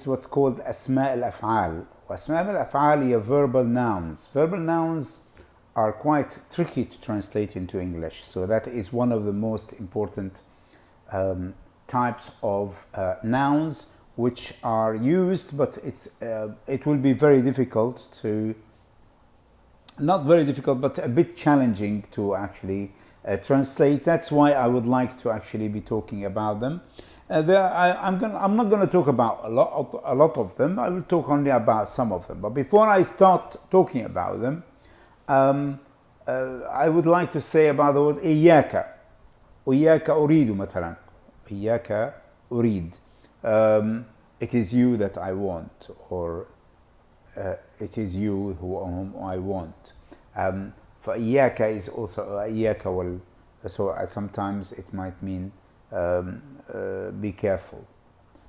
it's what's called أسماء الأفعال. وأسماء الأفعال هي verbal nouns. Verbal nouns are quite tricky to translate into English, so that is one of the most important types of nouns which are used, but it will be very difficult to, not very difficult, but a bit challenging to actually translate. That's why I would like to actually be talking about them. I'm not going to talk about a lot of them. I will talk only about some of them. But before I start talking about them, I would like to say about the word إياك. إياك أريد مثلا. إياك أريد. It is you that I want, or it is you whom I want. فإياك is also إياك so sometimes it might mean be careful.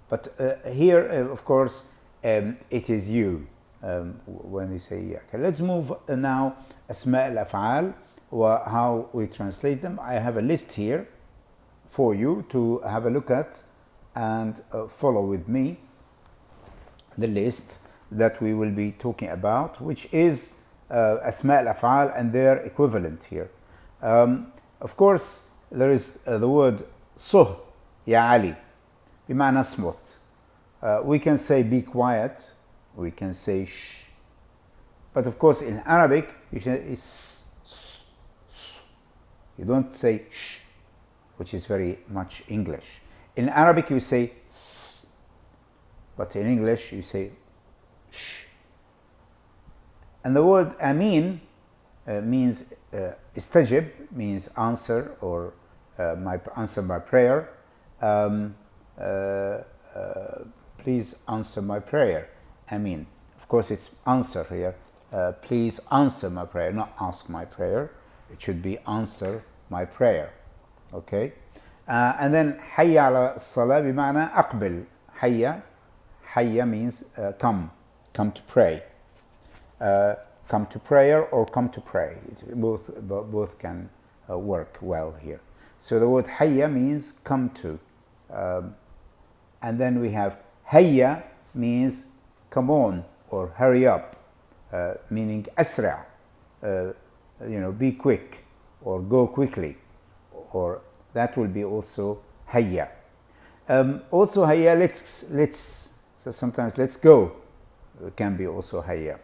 But here, of course, it is you when we say إياك. Let's move now أسماء الأفعال, how we translate them. I have a list here for you to have a look at and follow with me the list that we will be talking about, which is أسماء الأفعال and their equivalent here. Of course, there is the word صه يا علي بمعنى اصمت. We can say be quiet, we can say shh, but of course in Arabic you say you don't say shh, which is very much English. In Arabic you say s, but in English you say shh. And the word amin means istajib, means answer, or answer my prayer. Please answer my prayer. Amin. Of course, it's answer here. Please answer my prayer, not ask my prayer. It should be answer my prayer. Okay. And then حي على الصلاة بمعنى أقبل. حي means come to pray. Come to prayer or come to pray. Both can work well here. So the word hayya means come to. And then we have hayya means come on or hurry up, meaning asra, be quick or go quickly, or that will be also hayya. Also hayya, so sometimes let's go, it can be also hayya.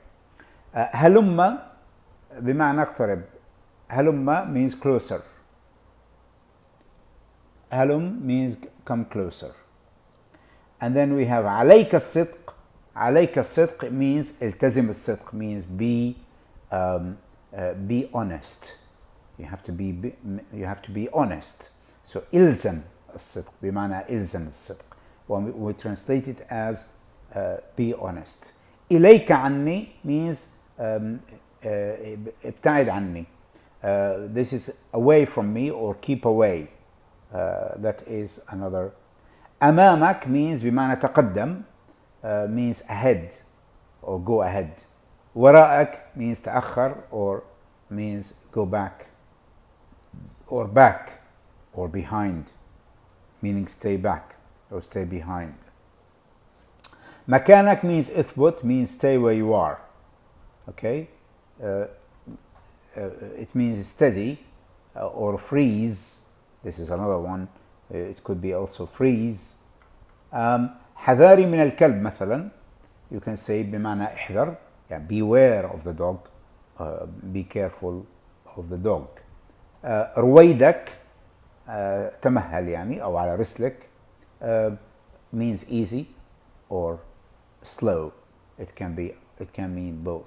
هلم بمعنى اقترب. هلم means closer. هلم means come closer. And then we have عليك الصدق. عليك الصدق means التزم الصدق, means be honest. You have to be honest. So إلزم الصدق بمعنى إلزم الصدق. When we translate it as be honest. إليك عني means ابتعد عني. This is away from me or keep away. That is another. أمامك means بمعنى تقدم, means ahead or go ahead. وراءك means تأخر or means go back or behind, meaning stay back or stay behind. مكانك means اثبت, means stay where you are. Okay, it means steady or freeze. This is another one. It could be also freeze. حذاري من الكلب مثلا. You can say بمعنى احذر, beware of the dog, be careful of the dog. رويدك تمهل يعني أو على رسلك, means easy or slow. It can mean both.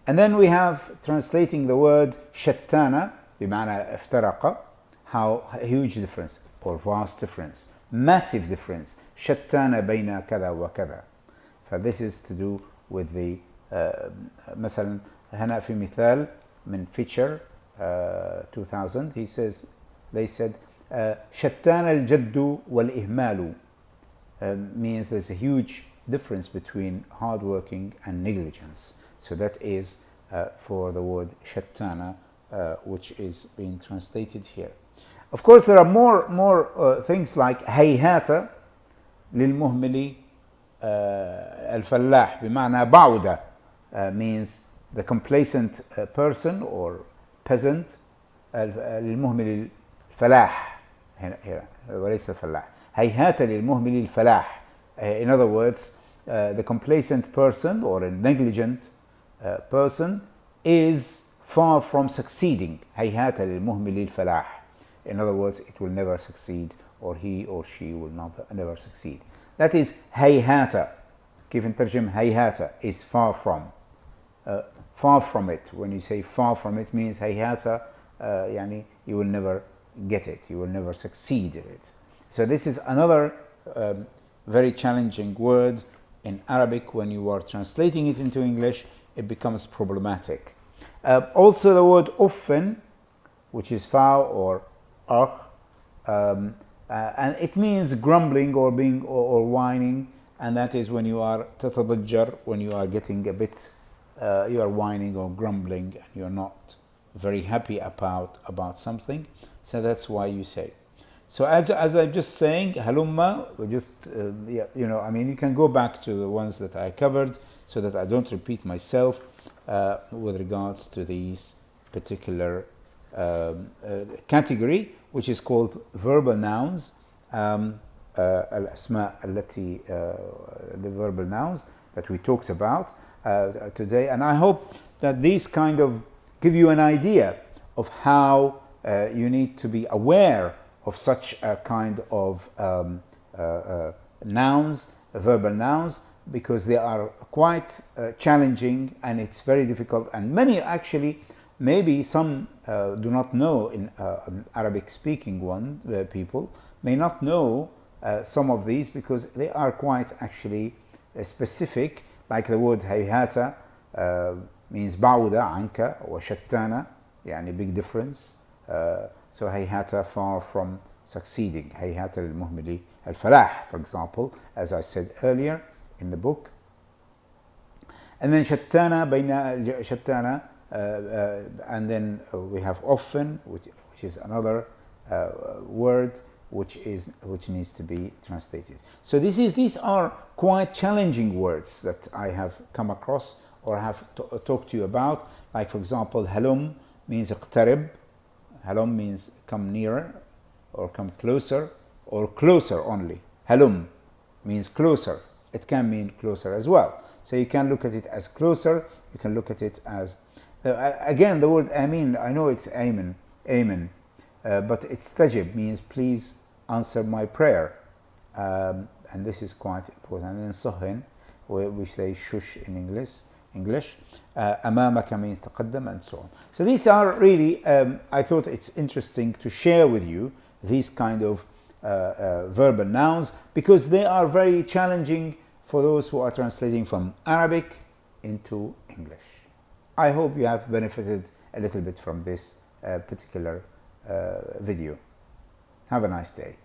And then we have translating the word شتانة بمعنى افترق. How a huge difference or vast difference, massive difference. شتانة بين كذا وكذا. فthis is to do with the مثلا هنا في مثال من Fisher 2000. They said شتان الجد والإهمال, means there's a huge difference between hardworking and negligence. So that is for the word shattana, which is being translated here. Of course, there are more things like hayhata للمهمل الفلاح بمعنى بعودة means the complacent person or peasant. للمهمل الفلاح هنا وليس الفلاح. هيهات للمهمل الفلاح. In other words, the complacent person or a negligent person is far from succeeding. هيهات للمهمل الفلاح. In other words, it will never succeed, or he or she will never succeed. That is هيهات. كيف نترجم هيهات is far from. Far from it. When you say far from it means هيهات يعني you will never get it, you will never succeed in it. So this is another very challenging word in Arabic. When you are translating it into English, it becomes problematic. Also the word often, which is fa or and it means grumbling or being or whining, and that is when you are تتضجر, when you are getting a bit you are whining or grumbling and you're not very happy about something. So that's why you say. So as I'm just saying, halumma, just you know, I mean, you can go back to the ones that I covered so that I don't repeat myself with regards to these particular category, which is called verbal nouns. الأسماء التي the verbal nouns that we talked about today, and I hope that these kind of give you an idea of how you need to be aware of such a kind of nouns, verbal nouns, because they are quite challenging and it's very difficult, and many actually, maybe some do not know in Arabic speaking people may not know some of these because they are quite actually specific, like the word hayhata means بعودة عنك وشتانة, يعني big difference. So hayhata, far from succeeding. hayhata للمهمل الفلاح, for example, as I said earlier in the book. And then شتانة بين شتانة, and then we have often, which is another word which needs to be translated. So these are quite challenging words that I have come across or have talked to you about. Like, for example, halum means اقترب. Halum means come nearer or come closer, or closer only. Halum means closer. It can mean closer as well. So you can look at it as closer. You can look at it as again, the word amin, I know it's amen, but it's tajib, means please answer my prayer, and this is quite important. And then sohin, we say shush in English. Amamaka means taqaddam, and so on. So these are really, I thought it's interesting to share with you these kind of verbal nouns, because they are very challenging for those who are translating from Arabic into English. I hope you have benefited a little bit from this particular video. Have a nice day.